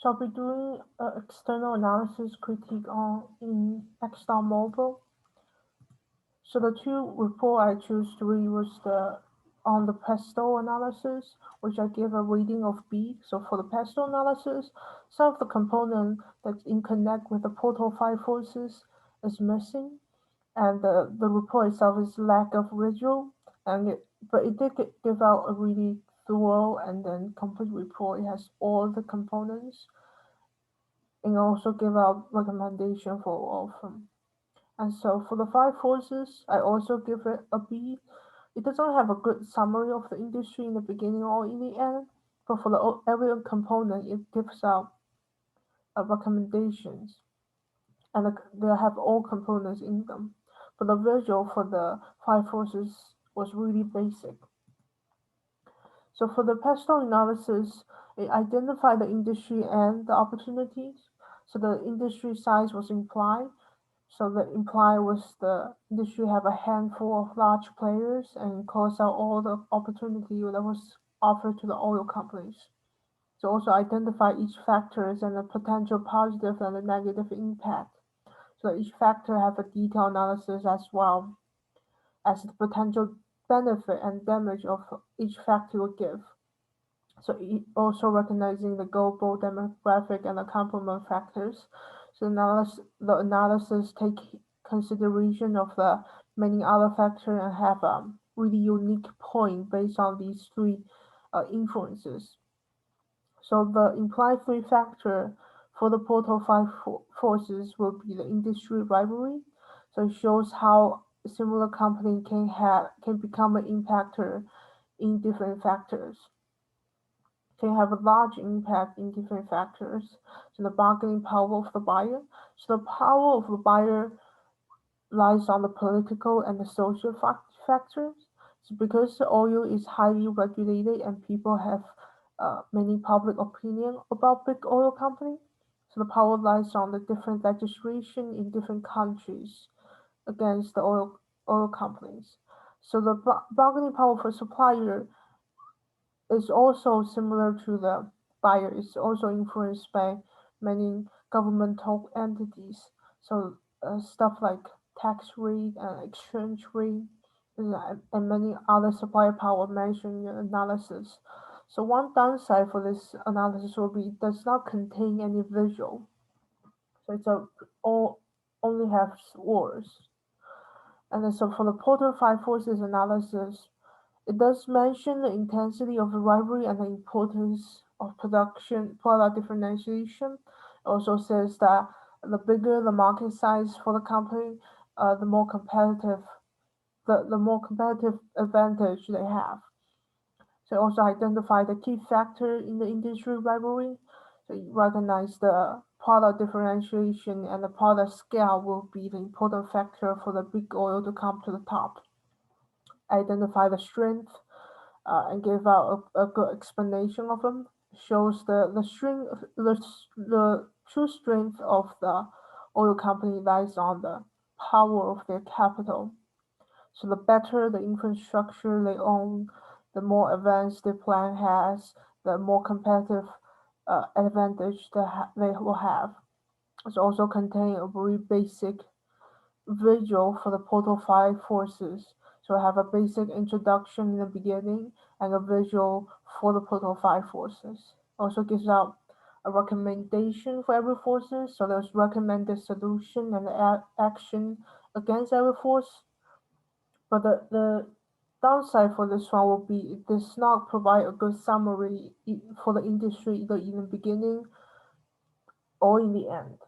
So I'll be doing external analysis critique on in Exxon Mobil. So the two report I chose to read was the on the pestle analysis, which I gave a rating of B. So for the pestle analysis, some of the component that in connect with the portal 5 forces is missing, and the report itself is lack of visual, but it did give out a really thorough and then complete report. It has all the components and also give out recommendation for all of them. And so for the 5 forces, I also give it a B. It doesn't have a good summary of the industry in the beginning or in the end, but for every component, it gives out recommendations, and they have all components in them. But the visual for the 5 forces was really basic. So for the pestle analysis, it identified the industry and the opportunities. So the industry size was implied. So the imply was the industry have a handful of large players and calls out all the opportunity that was offered to the oil companies. So also identify each factors and the potential positive and the negative impact. So each factor have a detailed analysis as well as the potential benefit and damage of each factor will give. So also recognizing the global demographic and the complement factors. So the analysis take consideration of the many other factors and have a really unique point based on these three influences. So the implied three factor for the portal five forces will be the industry rivalry. So it shows how a similar company can become an impactor in different factors, can have a large impact in different factors. So the bargaining power of the buyer. So the power of the buyer lies on the political and the social factors. So because the oil is highly regulated and people have many public opinion about big oil company, so the power lies on the different legislation in different countries against the oil companies. So the bargaining power for supplier is also similar to the buyer. It's also influenced by many governmental entities. So stuff like tax rate and exchange rate and many other supplier power mentioned in the analysis. So one downside for this analysis will be it does not contain any visual. So it's all only has words. And then so for the Porter Five Forces analysis, it does mention the intensity of the rivalry and the importance of product differentiation. It also says that the bigger the market size for the company, the more competitive the more competitive advantage they have. So also identify the key factor in the industry rivalry. So you recognize the product differentiation and the product scale will be the important factor for the big oil to come to the top. Identify the strength and give out a good explanation of them. Shows the true strength of the oil company lies on the power of their capital. So the better the infrastructure they own, the more advanced their plan has, the more competitive advantage they will have. It also contain a very basic visual for the Portal 5 forces. So I have a basic introduction in the beginning and a visual for the Portal 5 forces. Also gives out a recommendation for every forces. So there's recommended solution and action against every force. But the downside for this one will be it does not provide a good summary for the industry either in the beginning or in the end.